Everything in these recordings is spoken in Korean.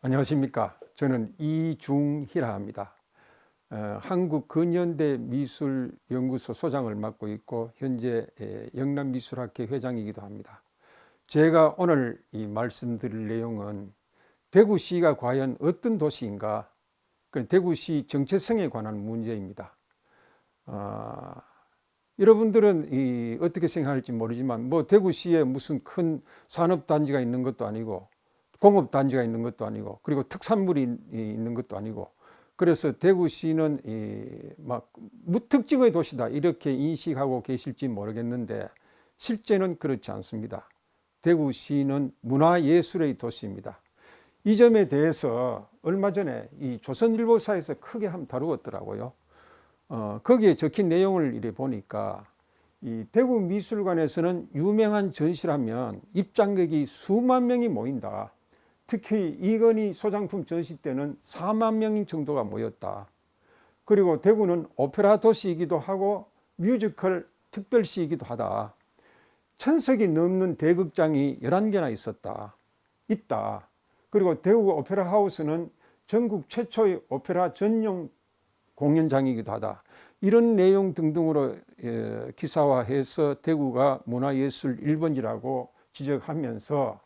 안녕하십니까. 저는 이중희라 합니다. 한국근현대미술연구소 소장을 맡고 있고 현재 영남미술학회 회장이기도 합니다. 제가 오늘 이 말씀드릴 내용은 대구시가 과연 어떤 도시인가, 대구시 정체성에 관한 문제입니다. 여러분들은 어떻게 생각할지 모르지만 대구시에 무슨 큰 산업단지가 있는 것도 아니고 공업단지가 있는 것도 아니고 그리고 특산물이 있는 것도 아니고, 그래서 대구시는 막 무특징의 도시다 이렇게 인식하고 계실지 모르겠는데 실제는 그렇지 않습니다. 대구시는 문화예술의 도시입니다. 이 점에 대해서 얼마 전에 이 조선일보사에서 크게 한번 다루었더라고요. 거기에 적힌 내용을 이래 보니까 이 대구미술관에서는 유명한 전시라면 입장객이 수만 명이 모인다. 특히 이건희 소장품 전시 때는 4만 명 정도가 모였다. 그리고 대구는 오페라 도시이기도 하고 뮤지컬 특별시이기도 하다. 1000석이 넘는 대극장이 11개나 있다. 그리고 대구 오페라 하우스는 전국 최초의 오페라 전용 공연장이기도 하다. 이런 내용 등등으로 기사화해서 대구가 문화예술 1번지라고 지적하면서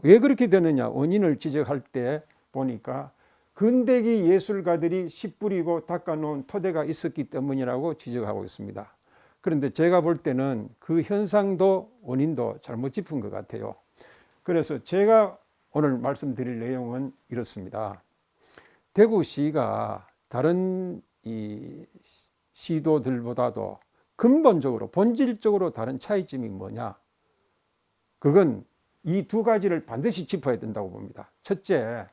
왜 그렇게 되느냐 원인을 지적할 때 보니까 근대기 예술가들이 씨 뿌리고 닦아놓은 토대가 있었기 때문이라고 지적하고 있습니다. 그런데 제가 볼 때는 그 현상도 원인도 잘못 짚은 것 같아요. 그래서 제가 오늘 말씀드릴 내용은 이렇습니다. 대구시가 다른 이 시도들보다도 근본적으로 본질적으로 다른 차이점이 뭐냐, 그건 이 두 가지를 반드시 짚어야 된다고 봅니다. 첫째,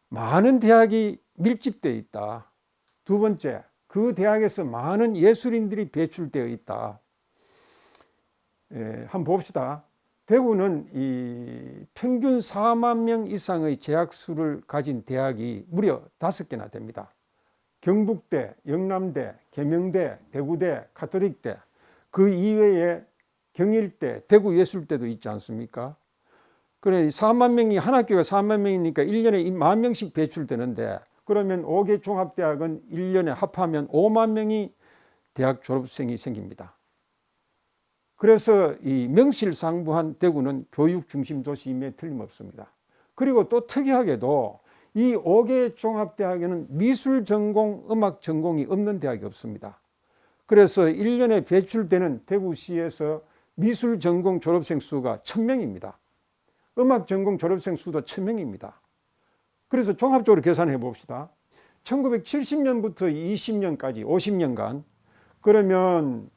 많은 대학이 밀집되어 있다. 두 번째, 그 대학에서 많은 예술인들이 배출되어 있다. 한번 봅시다. 대구는 이 평균 4만 명 이상의 재학 수를 가진 대학이 무려 5개나 됩니다. 경북대, 영남대, 계명대, 대구대, 가톨릭대, 그 이외에 경일대, 대구예술대도 있지 않습니까? 그래 4만 명이 한 학교가 4만 명이니까 1년에 1만 명씩 배출되는데, 그러면 5개 종합대학은 1년에 합하면 5만 명이 대학 졸업생이 생깁니다. 그래서 이 명실상부한 대구는 교육 중심 도시임에 틀림없습니다. 그리고 또 특이하게도 이 5개 종합대학에는 미술 전공, 음악 전공이 없는 대학이 없습니다. 그래서 1년에 배출되는 대구시에서 미술 전공 졸업생 수가 1000명입니다. 음악 전공 졸업생 수도 1000명입니다. 그래서 종합적으로 계산해 봅시다. 1970년부터 20년까지 50년간, 그러면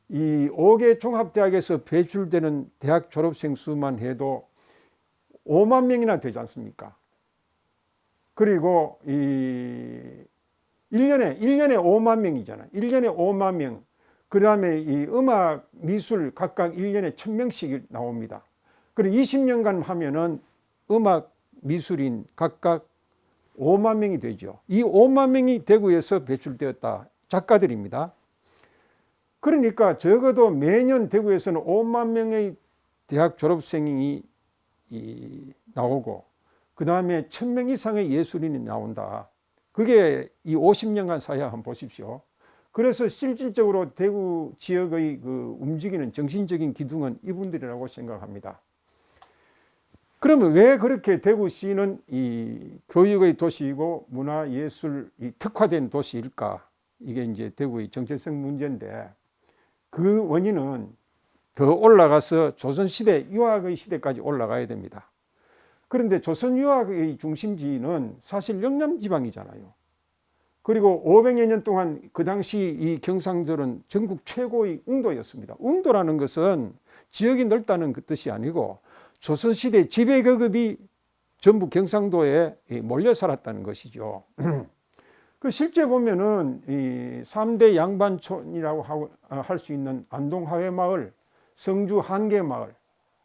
이 5개 종합대학에서 배출되는 대학 졸업생 수만 해도 5만 명이나 되지 않습니까? 그리고 이 1년에 5만 명이잖아요. 1년에 5만 명. 그 다음에 이 음악, 미술 각각 1년에 1000명씩 나옵니다. 그리고 20년간 하면은 음악, 미술인 각각 5만 명이 되죠. 이 5만 명이 대구에서 배출되었다. 작가들입니다. 그러니까 적어도 매년 대구에서는 5만 명의 대학 졸업생이 나오고 그 다음에 1000명 이상의 예술인이 나온다. 그게 이 50년간 사야 한번 보십시오. 그래서 실질적으로 대구 지역의 그 움직이는 정신적인 기둥은 이분들이라고 생각합니다. 그러면 왜 그렇게 대구시는 이 교육의 도시이고 문화예술이 특화된 도시일까? 이게 이제 대구의 정체성 문제인데, 그 원인은 더 올라가서 조선시대 유학의 시대까지 올라가야 됩니다. 그런데 조선 유학의 중심지는 사실 영남지방이잖아요. 그리고 500여 년 동안 그 당시 이 경상도는 전국 최고의 웅도였습니다. 웅도라는 것은 지역이 넓다는 그 뜻이 아니고 조선시대 지배계급이 전부 경상도에 몰려 살았다는 것이죠. 그 실제 보면은 이 3대 양반촌이라고 할 수 있는 안동 하회마을, 성주 한계마을,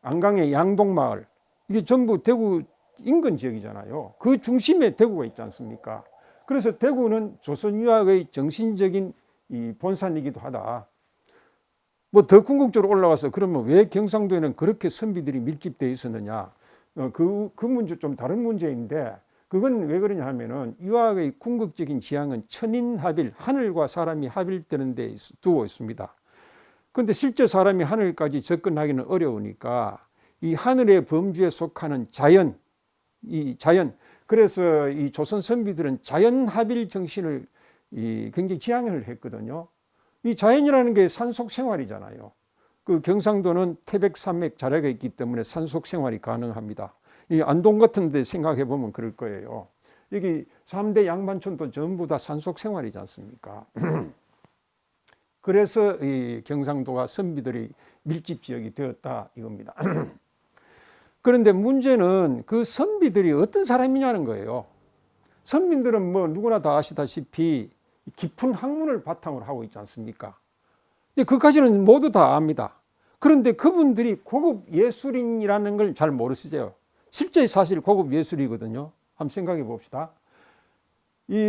안강의 양동마을, 이게 전부 대구 인근 지역이잖아요. 그 중심에 대구가 있지 않습니까? 그래서 대구는 조선 유학의 정신적인 이 본산이기도 하다. 더 궁극적으로 올라가서 그러면 왜 경상도에는 그렇게 선비들이 밀집되어 있었느냐? 그 문제 좀 다른 문제인데, 그건 왜 그러냐 하면은 유학의 궁극적인 지향은 천인합일, 하늘과 사람이 합일되는 데 두고 있습니다. 그런데 실제 사람이 하늘까지 접근하기는 어려우니까 이 하늘의 범주에 속하는 자연, 그래서 이 조선 선비들은 자연합일 정신을 굉장히 지향을 했거든요. 이 자연이라는 게 산속 생활이잖아요. 그 경상도는 태백산맥 자락에 있기 때문에 산속 생활이 가능합니다. 이 안동 같은 데 생각해 보면 그럴 거예요. 여기 3대 양반촌도 전부 다 산속 생활이지 않습니까? 그래서 이 경상도가 선비들이 밀집 지역이 되었다 이겁니다. 그런데 문제는 그 선비들이 어떤 사람이냐는 거예요. 선비들은 뭐 누구나 다 아시다시피 깊은 학문을 바탕으로 하고 있지 않습니까? 그까지는 모두 다 압니다. 그런데 그분들이 고급 예술인이라는 걸 잘 모르시죠. 실제 사실 고급 예술이거든요. 한번 생각해 봅시다.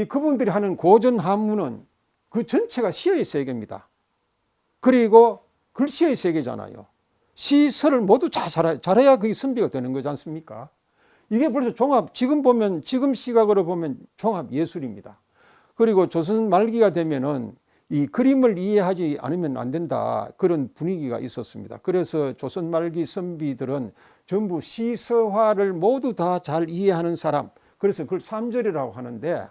그분들이 하는 고전 한문은 그 전체가 시의 세계입니다. 그리고 글씨의 세계잖아요. 시설을 모두 잘해야 그게 선비가 되는 거지 않습니까? 이게 벌써 지금 시각으로 보면 종합 예술입니다. 그리고 조선 말기가 되면은 이 그림을 이해하지 않으면 안 된다, 그런 분위기가 있었습니다. 그래서 조선 말기 선비들은 전부 시서화를 모두 다 잘 이해하는 사람, 그래서 그걸 삼절이라고 하는데,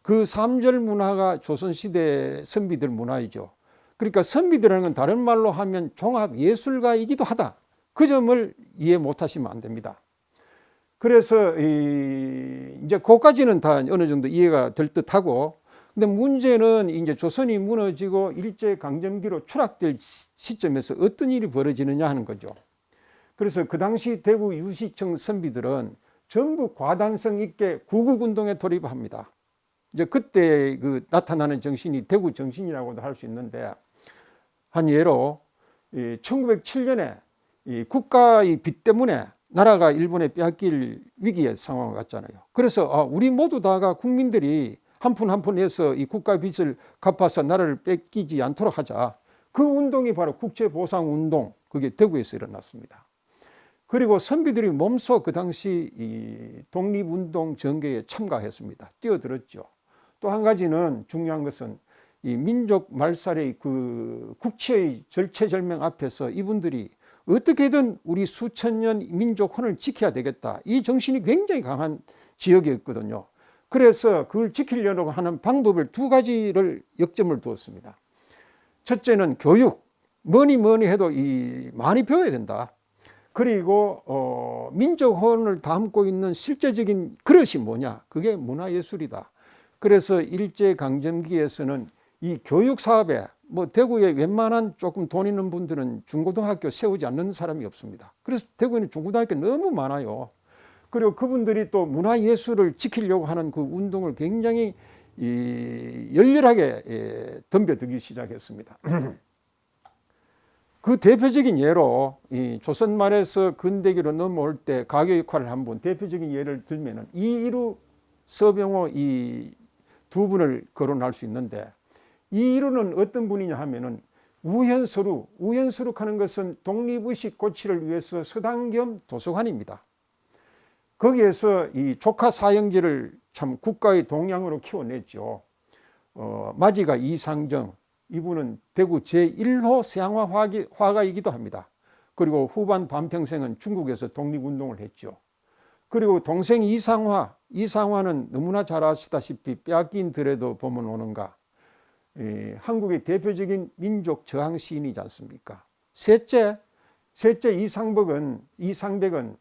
그 삼절 문화가 조선시대 선비들 문화이죠. 그러니까 선비들이라는 건 다른 말로 하면 종합 예술가이기도 하다, 그 점을 이해 못하시면 안 됩니다. 그래서 이제 그까지는 다 어느 정도 이해가 될 듯하고, 근데 문제는 이제 조선이 무너지고 일제강점기로 추락될 시점에서 어떤 일이 벌어지느냐 하는 거죠. 그래서 그 당시 대구 유시청 선비들은 전부 과단성 있게 구국운동에 돌입합니다. 이제 그때 그 나타나는 정신이 대구 정신이라고도 할 수 있는데, 한 예로 1907년에 이 국가의 빚 때문에 나라가 일본에 빼앗길 위기의 상황을 갔잖아요. 그래서 우리 모두 다가 국민들이 한 푼 한 푼 해서 이 국가 빚을 갚아서 나라를 뺏기지 않도록 하자. 그 운동이 바로 국제보상운동, 그게 대구에서 일어났습니다. 그리고 선비들이 몸소 그 당시 이 독립운동 전개에 참가했습니다. 뛰어들었죠. 또 한 가지는 중요한 것은 이 민족 말살의 그 국치의 절체절명 앞에서 이분들이 어떻게든 우리 수천 년 민족혼을 지켜야 되겠다, 이 정신이 굉장히 강한 지역이었거든요. 그래서 그걸 지키려고 하는 방법을 두 가지를 역점을 두었습니다. 첫째는 교육, 뭐니 해도 많이 배워야 된다. 그리고 민족혼을 담고 있는 실제적인 그릇이 뭐냐, 그게 문화예술이다. 그래서 일제강점기에서는 이 교육 사업에 뭐 대구에 웬만한 조금 돈 있는 분들은 중고등학교 세우지 않는 사람이 없습니다. 그래서 대구에는 중고등학교 너무 많아요. 그리고 그분들이 또 문화예술을 지키려고 하는 그 운동을 굉장히 열렬하게 덤벼들기 시작했습니다. 그 대표적인 예로 이 조선 말에서 근대기로 넘어올 때 가교 역할을 한번 대표적인 예를 들면은 이이루, 서병호 이 두 분을 거론할 수 있는데, 이이루는 어떤 분이냐 하면은 우현서룩 하는 것은 독립의식 고취를 위해서 서당 겸 도서관입니다. 거기에서 이 조카 사형제를 참 국가의 동양으로 키워냈죠. 마지가 이상정, 이분은 대구 제1호 서양화 화가이기도 합니다. 그리고 후반 반평생은 중국에서 독립운동을 했죠. 그리고 동생 이상화는 너무나 잘 아시다시피 빼앗긴 들에도 보면 오는가, 한국의 대표적인 민족 저항 시인이지 않습니까? 셋째 이상백은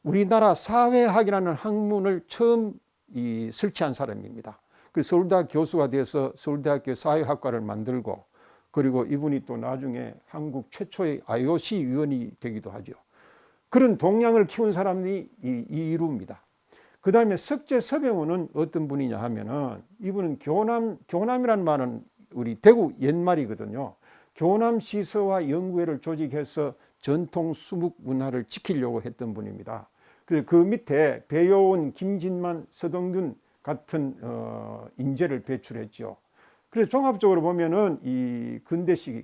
우리나라 사회학이라는 학문을 처음 설치한 사람입니다. 그래서 서울대학 교수가 돼서 서울대학교 사회학과를 만들고, 그리고 이분이 또 나중에 한국 최초의 IOC 위원이 되기도 하죠. 그런 동양을 키운 사람이 이이루입니다. 그 다음에 석재 서병호는 어떤 분이냐 하면은, 이분은 교남이라는 말은 우리 대구 옛말이거든요. 교남 시서와 연구회를 조직해서 전통 수묵 문화를 지키려고 했던 분입니다. 그리고 그 밑에 배여온, 김진만, 서동균 같은 인재를 배출했죠. 그래서 종합적으로 보면은 이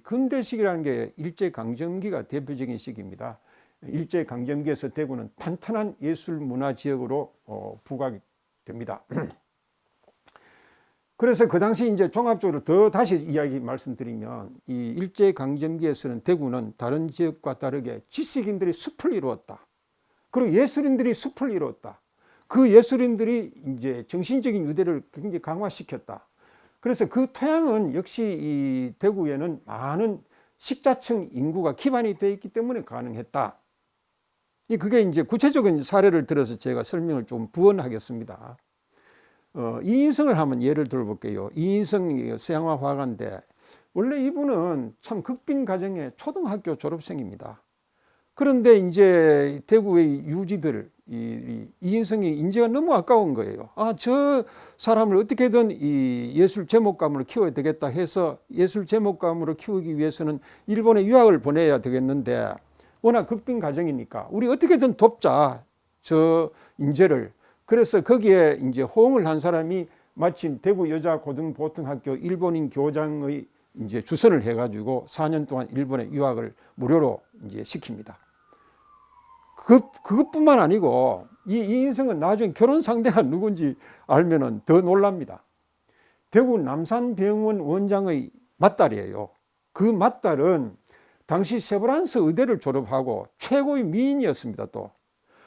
근대시기라는 게 일제강점기가 대표적인 시기입니다. 일제강점기에서 대구는 탄탄한 예술문화지역으로 부각됩니다. 그래서 그 당시 이제 종합적으로 더 다시 이야기 말씀드리면 이 일제강점기에서는 대구는 다른 지역과 다르게 지식인들이 숲을 이루었다. 그리고 예술인들이 숲을 이루었다. 그 예술인들이 이제 정신적인 유대를 굉장히 강화시켰다. 그래서 그 토양은 역시 이 대구에는 많은 식자층 인구가 기반이 되어 있기 때문에 가능했다. 그게 이제 구체적인 사례를 들어서 제가 설명을 좀 부언하겠습니다. 이인성을 한번 예를 들어볼게요. 이인성 서양화 화가인데 원래 이분은 참 극빈 가정의 초등학교 졸업생입니다. 그런데 이제 대구의 유지들 이인성이 인재가 너무 아까운 거예요. 저 사람을 어떻게든 이 예술 제목감으로 키워야 되겠다 해서 예술 제목감으로 키우기 위해서는 일본에 유학을 보내야 되겠는데 워낙 극빈 가정이니까 우리 어떻게든 돕자 저 인재를. 그래서 거기에 이제 호응을 한 사람이 마침 대구 여자고등보통학교 일본인 교장의 이제 주선을 해가지고 4년 동안 일본에 유학을 무료로 이제 시킵니다. 그것뿐만 아니고 이 이인성은 나중에 결혼 상대가 누군지 알면은 더 놀랍니다. 대구 남산병원 원장의 맏딸이에요. 그 맏딸은 당시 세브란스 의대를 졸업하고 최고의 미인이었습니다. 또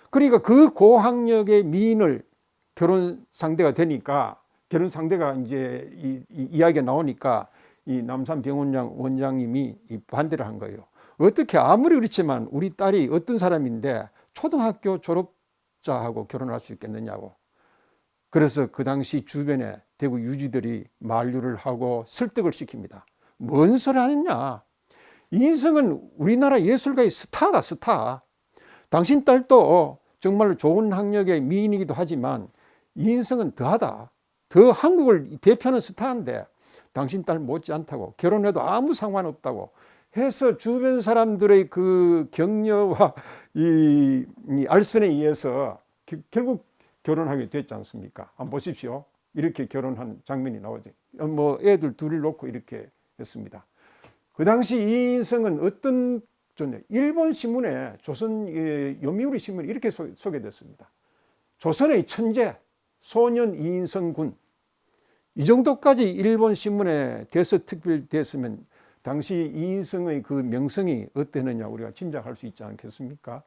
그러니까 그 고학력의 미인을 결혼 상대가 되니까 결혼 상대가 이제 이 이야기가 나오니까 이 남산병원장 원장님이 반대를 한 거예요. 어떻게 아무리 그렇지만 우리 딸이 어떤 사람인데 초등학교 졸업자하고 결혼할 수 있겠느냐고. 그래서 그 당시 주변에 대구 유지들이 만류를 하고 설득을 시킵니다. 뭔 소리 하느냐. 이인성은 우리나라 예술가의 스타다, 스타. 당신 딸도 정말로 좋은 학력의 미인이기도 하지만 이인성은 더하다. 더 한국을 대표하는 스타인데 당신 딸 못지않다고, 결혼해도 아무 상관없다고 해서 주변 사람들의 그 격려와 이 알선에 의해서 결국 결혼하게 됐지 않습니까? 한번 보십시오. 이렇게 결혼한 장면이 나오죠. 뭐 애들 둘을 놓고 이렇게 했습니다. 그 당시 이인성은 어떤 일본 신문에 조선 요미우리 신문에 이렇게 소개됐습니다. 조선의 천재 소년 이인성 군. 이 정도까지 일본 신문에 대서특필됐으면 당시 이인성의 그 명성이 어땠느냐 우리가 짐작할 수 있지 않겠습니까?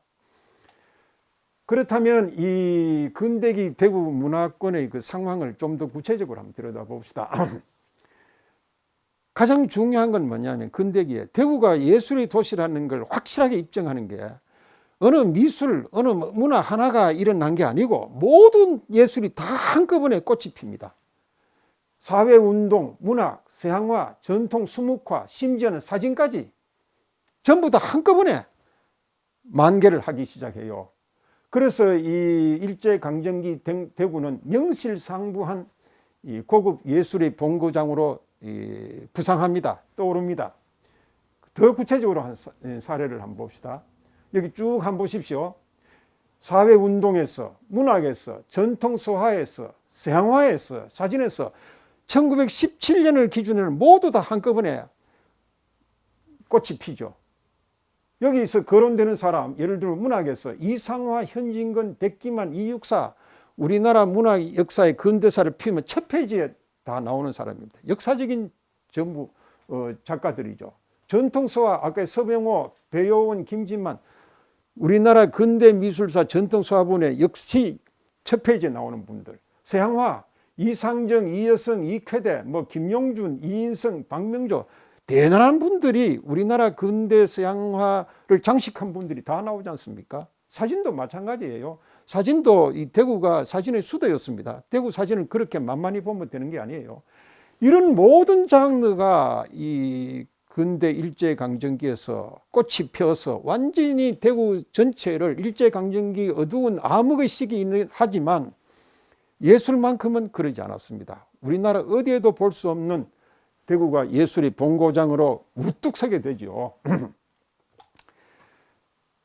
그렇다면 이 근대기 대구 문화권의 그 상황을 좀 더 구체적으로 한번 들여다봅시다. 가장 중요한 건 뭐냐면 근대기에 대구가 예술의 도시라는 걸 확실하게 입증하는 게 어느 미술, 어느 문화 하나가 일어난 게 아니고 모든 예술이 다 한꺼번에 꽃이 핍니다. 사회운동, 문학, 서양화, 전통 수묵화, 심지어는 사진까지 전부 다 한꺼번에 만개를 하기 시작해요. 그래서 이 일제강점기 대구는 명실상부한 이 고급 예술의 본고장으로 부상합니다. 떠오릅니다. 더 구체적으로 한 사례를 한번 봅시다. 여기 쭉 한번 보십시오. 사회운동에서, 문학에서, 전통서화에서, 서양화에서, 사진에서 1917년을 기준으로 모두 다 한꺼번에 꽃이 피죠. 여기서 거론되는 사람, 예를 들면 문학에서 이상화, 현진건, 백기만, 이육사, 우리나라 문학 역사의 근대사를 피우면 첫 페이지에 다 나오는 사람입니다. 역사적인 전부 작가들이죠. 전통서화, 아까 서병호, 배요원, 김진만, 우리나라 근대 미술사 전통서화본에 역시 첫 페이지에 나오는 분들. 서양화, 이상정, 이여성, 이쾌대, 뭐 김용준, 이인성, 박명조, 대단한 분들이 우리나라 근대 서양화를 장식한 분들이 다 나오지 않습니까? 사진도 마찬가지예요. 사진도 이 대구가 사진의 수도였습니다. 대구 사진을 그렇게 만만히 보면 되는 게 아니에요. 이런 모든 장르가 이 근대 일제강점기에서 꽃이 피어서 완전히 대구 전체를 일제강점기 어두운 암흑의 시기이긴 하지만 예술만큼은 그러지 않았습니다. 우리나라 어디에도 볼 수 없는 대구가 예술의 본고장으로 우뚝 서게 되죠.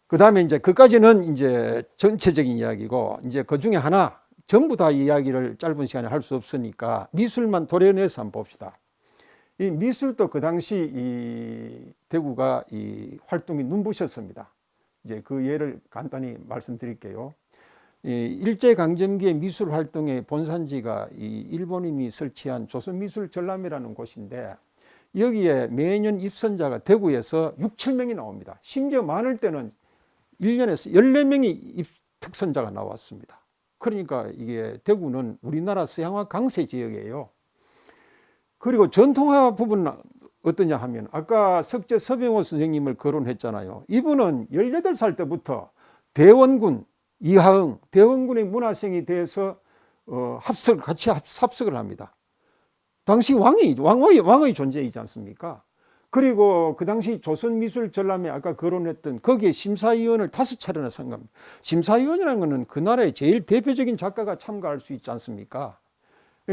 그 다음에 이제 그까지는 이제 전체적인 이야기고, 이제 그 중에 하나, 전부 다 이야기를 짧은 시간에 할 수 없으니까 미술만 도려내서 한번 봅시다. 이 미술도 그 당시 이 대구가 이 활동이 눈부셨습니다. 이제 그 예를 간단히 말씀드릴게요. 일제강점기의 미술 활동의 본산지가 이 일본인이 설치한 조선미술전람회라는 곳인데 여기에 매년 입선자가 대구에서 6, 7명이 나옵니다. 심지어 많을 때는 1년에서 14명이 특선자가 나왔습니다. 그러니까 이게 대구는 우리나라 서양화 강세 지역이에요. 그리고 전통화 부분은 어떠냐 하면 아까 석재 서병호 선생님을 거론했잖아요. 이분은 18살 때부터 대원군 이하응 대원군의 문화생이 돼서 같이 합석을 합니다. 당시 왕의 존재이지 않습니까? 그리고 그 당시 조선미술전람회 아까 거론했던 거기에 심사위원을 5차례나 선거합니다. 심사위원이라는 것은 그 나라의 제일 대표적인 작가가 참가할 수 있지 않습니까?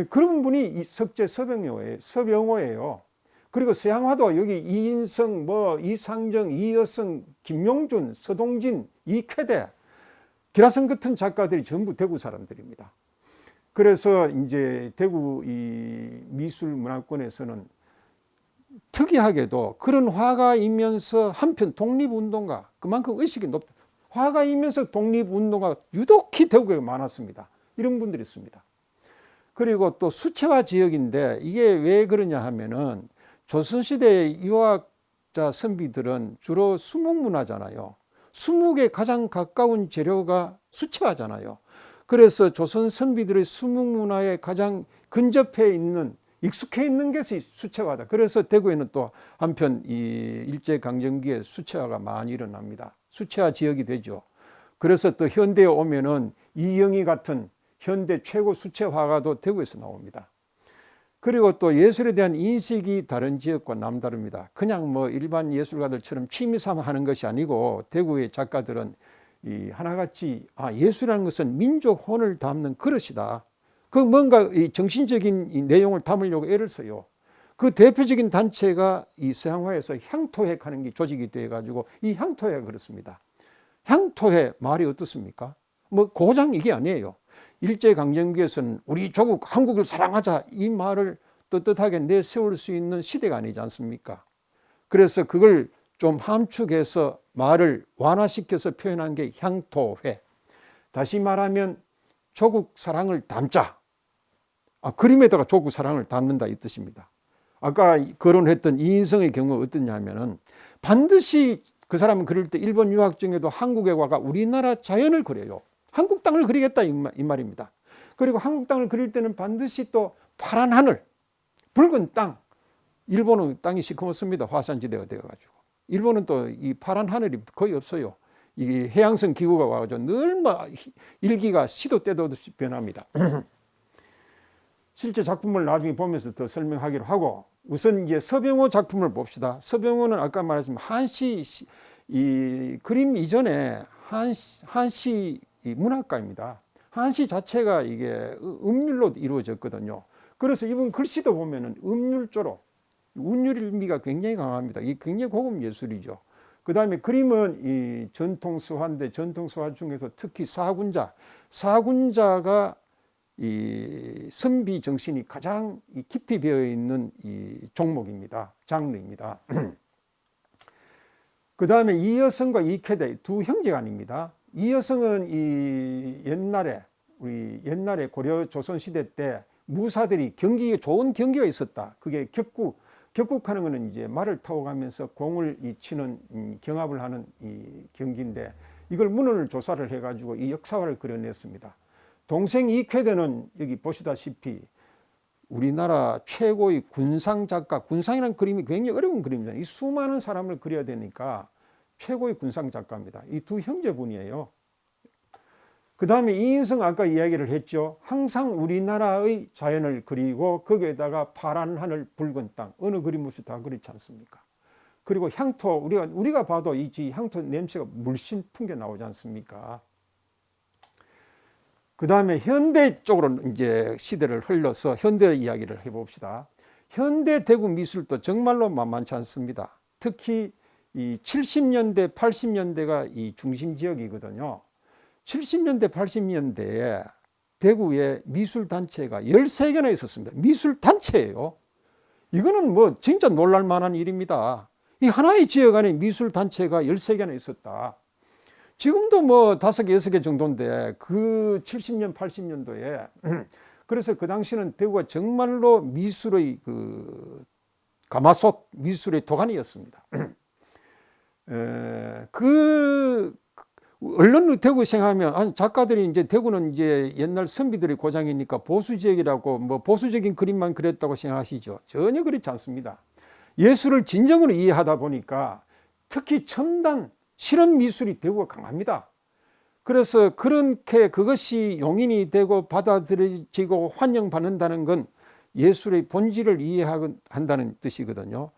그런 분이 이 석재 서병호예요. 그리고 서양화도 여기 이인성, 이상정, 이여성, 김용준, 서동진, 이쾌대, 기라성 같은 작가들이 전부 대구 사람들입니다. 그래서 이제 대구 이 미술 문화권에서는 특이하게도 그런 화가이면서 한편 독립운동가, 그만큼 의식이 높다. 화가이면서 독립운동가 유독히 대구에 많았습니다. 이런 분들이 있습니다. 그리고 또 수채화 지역인데 이게 왜 그러냐 하면은 조선시대 유학자 선비들은 주로 수묵문화잖아요. 수묵에 가장 가까운 재료가 수채화잖아요. 그래서 조선 선비들의 수묵문화에 가장 근접해 있는 익숙해 있는 것이 수채화다. 그래서 대구에는 또 한편 이 일제강점기에 수채화가 많이 일어납니다. 수채화 지역이 되죠. 그래서 또 현대에 오면은 이영희 같은 현대 최고 수채화가도 대구에서 나옵니다. 그리고 또 예술에 대한 인식이 다른 지역과 남다릅니다. 그냥 일반 예술가들처럼 취미삼아 하는 것이 아니고 대구의 작가들은 이 하나같이 예술이라는 것은 민족 혼을 담는 그릇이다. 그 뭔가 이 정신적인 이 내용을 담으려고 애를 써요. 그 대표적인 단체가 이 서양화에서 향토회하는 게 조직이 돼 가지고 이 향토회가 그렇습니다. 향토회 말이 어떻습니까? 고장 이게 아니에요. 일제강점기에서는 우리 조국 한국을 사랑하자 이 말을 떳떳하게 내세울 수 있는 시대가 아니지 않습니까? 그래서 그걸 좀 함축해서 말을 완화시켜서 표현한 게 향토회. 다시 말하면 조국 사랑을 담자. 그림에다가 조국 사랑을 담는다 이 뜻입니다. 아까 거론했던 이인성의 경우 어떠냐면은 반드시 그 사람은 그릴 때 일본 유학 중에도 한국에 와가 우리나라 자연을 그려요. 한국 땅을 그리겠다 이 말입니다. 그리고 한국 땅을 그릴 때는 반드시 또 파란 하늘, 붉은 땅. 일본은 땅이 시커멓습니다. 화산지대가 되어가지고. 일본은 또 이 파란 하늘이 거의 없어요. 이 해양성 기후가 와가지고 늘 일기가 시도 때도 없이 변합니다. 실제 작품을 나중에 보면서 더 설명하기로 하고 우선 이제 서병호 작품을 봅시다. 서병호는 아까 말했지만 한시 이 그림 이전에 한시 문학가입니다. 한시 자체가 이게 음률로 이루어졌거든요. 그래서 이분 글씨도 보면은 음률조로 운율미가 굉장히 강합니다. 이게 굉장히 고급 예술이죠. 그 다음에 그림은 이 전통수화인데 전통수화 중에서 특히 사군자가 이 선비 정신이 가장 깊이 배어 있는 이 종목입니다. 장르입니다. 그 다음에 이여성과 이쾌대 두 형제간입니다. 이여성은 이 우리 옛날에 고려 조선 시대 때 무사들이 좋은 경기가 있었다. 그게 격국하는 것은 이제 말을 타고 가면서 공을 치는 경합을 하는 이 경기인데 이걸 문헌을 조사를 해가지고 이 역사화를 그려냈습니다. 동생 이쾌대는 여기 보시다시피 우리나라 최고의 군상 작가, 군상이라는 그림이 굉장히 어려운 그림이잖아요. 이 수많은 사람을 그려야 되니까 최고의 군상 작가입니다. 이 두 형제분이에요. 그 다음에 이인성 아까 이야기를 했죠. 항상 우리나라의 자연을 그리고 거기에다가 파란 하늘, 붉은 땅 어느 그림 없이 다 그렇지 않습니까? 그리고 향토 우리가 봐도 이 향토 냄새가 물씬 풍겨 나오지 않습니까? 그 다음에 현대 쪽으로 이제 시대를 흘러서 현대 이야기를 해봅시다. 현대 대구 미술도 정말로 만만치 않습니다. 특히 이 70년대, 80년대가 이 중심 지역이거든요. 70년대, 80년대에 대구에 미술단체가 13개나 있었습니다. 미술단체예요. 이거는 진짜 놀랄 만한 일입니다. 이 하나의 지역 안에 미술단체가 13개나 있었다. 지금도 뭐 5개, 6개 정도인데 그 70년, 80년도에 그래서 그 당시는 대구가 정말로 미술의 그 가마솥, 미술의 도가니였습니다. 그 얼른 대구 생각하면 아니 작가들이 이제 대구는 이제 옛날 선비들의 고장이니까 보수 지역이라고 뭐 보수적인 그림만 그렸다고 생각하시죠. 전혀 그렇지 않습니다. 예술을 진정으로 이해하다 보니까 특히 첨단 실험 미술이 대구가 강합니다. 그래서 그렇게 그것이 용인이 되고 받아들여지고 환영받는다는 건 예술의 본질을 이해한다는 뜻이거든요.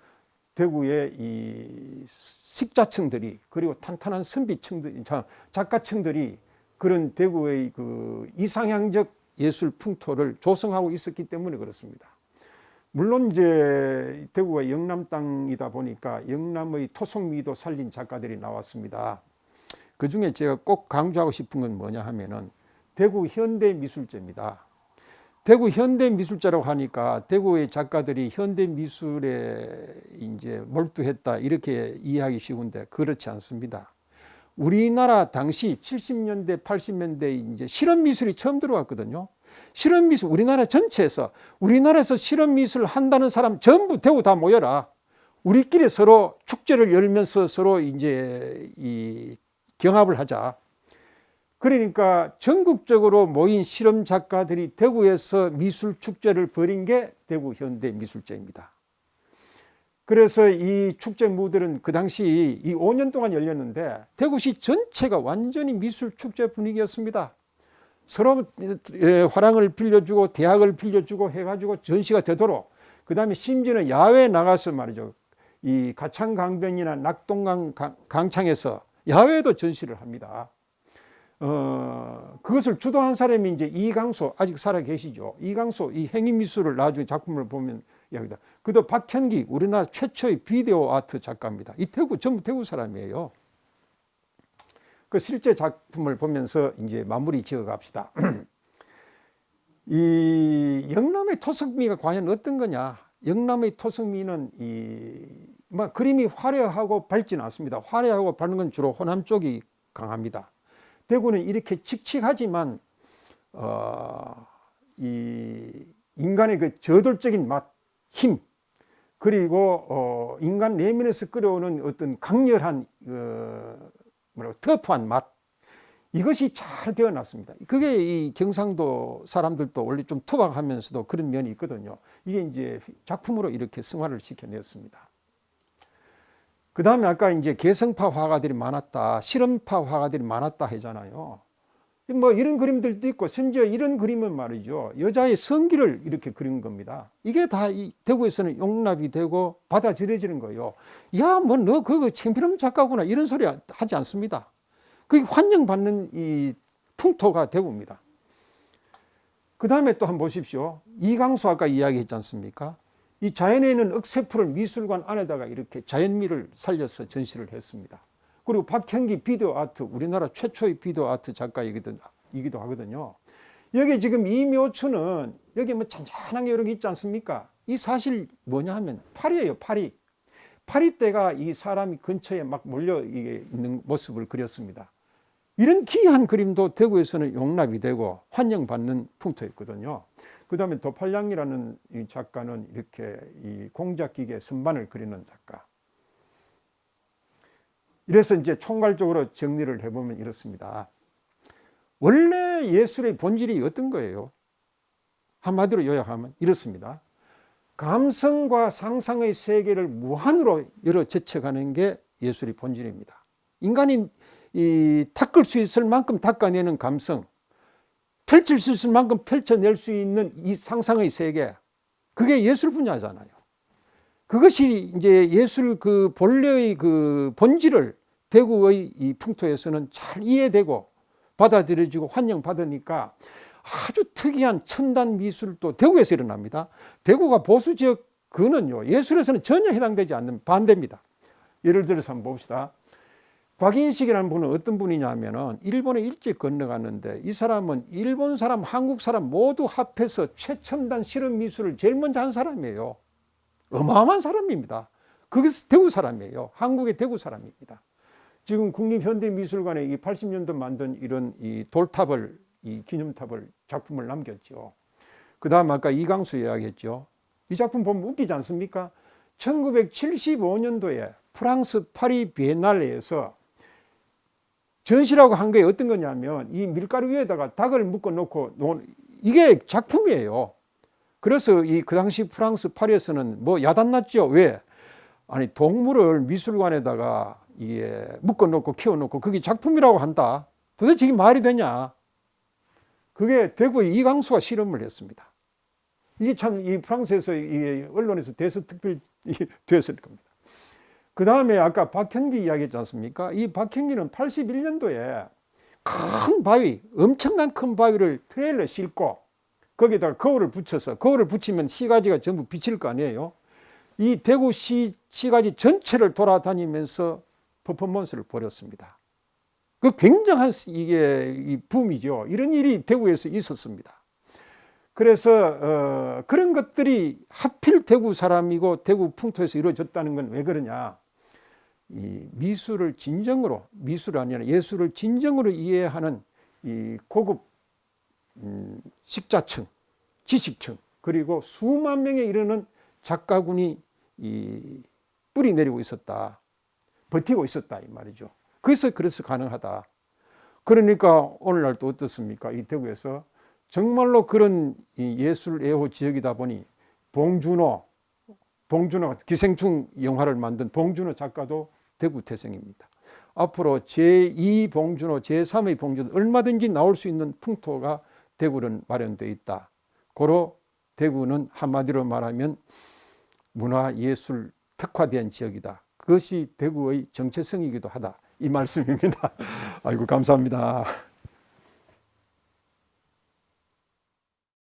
대구의 이 식자층들이 그리고 탄탄한 선비층들, 작가층들이 그런 대구의 그 이상향적 예술 풍토를 조성하고 있었기 때문에 그렇습니다. 물론 이제 대구가 영남 땅이다 보니까 영남의 토속미도 살린 작가들이 나왔습니다. 그 중에 제가 꼭 강조하고 싶은 건 뭐냐 하면은 대구 현대미술제입니다. 대구 현대미술자라고 하니까 대구의 작가들이 현대미술에 이제 몰두했다 이렇게 이해하기 쉬운데 그렇지 않습니다. 우리나라 당시 70년대, 80년대 이제 실험미술이 처음 들어왔거든요. 실험미술 우리나라 전체에서 우리나라에서 실험미술 한다는 사람 전부 대구 다 모여라. 우리끼리 서로 축제를 열면서 서로 이제 이 경합을 하자. 그러니까 전국적으로 모인 실험 작가들이 대구에서 미술 축제를 벌인 게 대구 현대미술제입니다. 그래서 이 축제 무들은 그 당시 이 5년 동안 열렸는데 대구시 전체가 완전히 미술 축제 분위기였습니다. 서로 화랑을 빌려주고 대학을 빌려주고 해가지고 전시가 되도록 그 다음에 심지어는 야외에 나가서 말이죠. 이 가창강변이나 낙동강 강창에서 야외에도 전시를 합니다. 그것을 주도한 사람이 이제 이강소 아직 살아 계시죠. 이강소 이 행위미술을 나중에 작품을 보면 이야기다. 그도 박현기 우리나라 최초의 비디오 아트 작가입니다. 이 대구 전부 대구 사람이에요. 그 실제 작품을 보면서 이제 마무리 지어 갑시다. 이 영남의 토성미가 과연 어떤 거냐? 영남의 토성미는 뭐 그림이 화려하고 밝지는 않습니다. 화려하고 밝은 건 주로 호남 쪽이 강합니다. 대구는 이렇게 칙칙하지만 이 인간의 그 저돌적인 맛, 힘 그리고 인간 내면에서 끌어오는 어떤 강렬한 터프한 맛 이것이 잘 배어났습니다. 그게 이 경상도 사람들도 원래 좀 투박하면서도 그런 면이 있거든요. 이게 이제 작품으로 이렇게 승화를 시켜냈습니다. 그 다음에 아까 이제 개성파 화가들이 많았다, 실험파 화가들이 많았다 하잖아요. 뭐 이런 그림들도 있고, 심지어 이런 그림은 말이죠. 여자의 성기를 이렇게 그린 겁니다. 이게 다 이 대구에서는 용납이 되고 받아들여지는 거예요. 야, 뭐 너 그거 창피한 작가구나 이런 소리 하지 않습니다. 그게 환영받는 이 풍토가 대구입니다. 그 다음에 또 한번 보십시오. 이강수 아까 이야기했지 않습니까? 이 자연에 있는 억새풀을 미술관 안에다가 이렇게 자연미를 살려서 전시를 했습니다. 그리고 박현기 비디오 아트, 우리나라 최초의 비디오 아트 작가이기도 하거든요. 여기 지금 이 묘추는 여기 뭐 잔잔한 게 여러 개 있지 않습니까? 이 사실 뭐냐 하면 파리예요, 파리. 파리 때가 이 사람이 근처에 막 몰려 있는 모습을 그렸습니다. 이런 기이한 그림도 대구에서는 용납이 되고 환영받는 풍토였거든요. 그 다음에 도팔량이라는 이 작가는 이렇게 이 공작기계 선반을 그리는 작가. 이래서 이제 총괄적으로 정리를 해보면 이렇습니다. 원래 예술의 본질이 어떤 거예요? 한마디로 요약하면 이렇습니다. 감성과 상상의 세계를 무한으로 열어 제쳐가는 게 예술의 본질입니다. 인간이 닦을 수 있을 만큼 닦아내는 감성, 펼칠 수 있을 만큼 펼쳐낼 수 있는 이 상상의 세계, 그게 예술 분야잖아요. 그것이 이제 예술 그 본래의 그 본질을 대구의 이 풍토에서는 잘 이해되고 받아들여지고 환영받으니까 아주 특이한 첨단 미술도 대구에서 일어납니다. 대구가 보수 지역 그는요 예술에서는 전혀 해당되지 않는 반대입니다. 예를 들어서 한번 봅시다. 곽인식이라는 분은 어떤 분이냐면은 일본에 일찍 건너갔는데 이 사람은 일본 사람, 한국 사람 모두 합해서 최첨단 실험 미술을 제일 먼저 한 사람이에요. 어마어마한 사람입니다. 그게 대구 사람이에요. 한국의 대구 사람입니다. 지금 국립현대미술관에 이 80년도 만든 이런 이 돌탑을, 이 기념탑을, 작품을 남겼죠. 그 다음 아까 이강수 이야기했죠. 이 작품 보면 웃기지 않습니까? 1975년도에 프랑스 파리 비엔날레에서 전시라고 한 게 어떤 거냐면 이 밀가루 위에다가 닭을 묶어 놓고 이게 작품이에요. 그래서 그 당시 프랑스 파리에서는 뭐 야단났죠. 왜? 아니 동물을 미술관에다가 이게 묶어 놓고 키워 놓고 그게 작품이라고 한다. 도대체 이게 말이 되냐? 그게 대구의 이강수가 실험을 했습니다. 이게 참 이 프랑스에서 이 언론에서 대서특필 되었을 겁니다. 그 다음에 아까 박형기 이야기했지 않습니까? 이 박형기는 81년도에 큰 바위, 엄청난 큰 바위를 트레일러 싣고 거기다가 거울을 붙여서, 거울을 붙이면 시가지가 전부 비칠 거 아니에요. 이 대구 시가지 전체를 돌아다니면서 퍼포먼스를 벌였습니다. 그 굉장한 이게 이 붐이죠. 이런 일이 대구에서 있었습니다. 그래서 그런 것들이 하필 대구 사람이고 대구 풍토에서 이루어졌다는 건 왜 그러냐? 이 미술을 진정으로, 미술 아니라 예술을 진정으로 이해하는 이 고급 식자층, 지식층, 그리고 수만 명에 이르는 작가군이 이 뿌리 내리고 있었다, 버티고 있었다 이 말이죠. 그래서 가능하다. 그러니까 오늘날 또 어떻습니까? 이 대구에서 정말로 그런 이 예술 애호 지역이다 보니 봉준호 기생충 영화를 만든 봉준호 작가도 대구 태생입니다. 앞으로 제2 봉준호, 제3의 봉준호 얼마든지 나올 수 있는 풍토가 대구는 마련되어 있다. 고로 대구는 한마디로 말하면 문화예술 특화된 지역이다. 그것이 대구의 정체성이기도 하다. 이 말씀입니다. 아이고 감사합니다.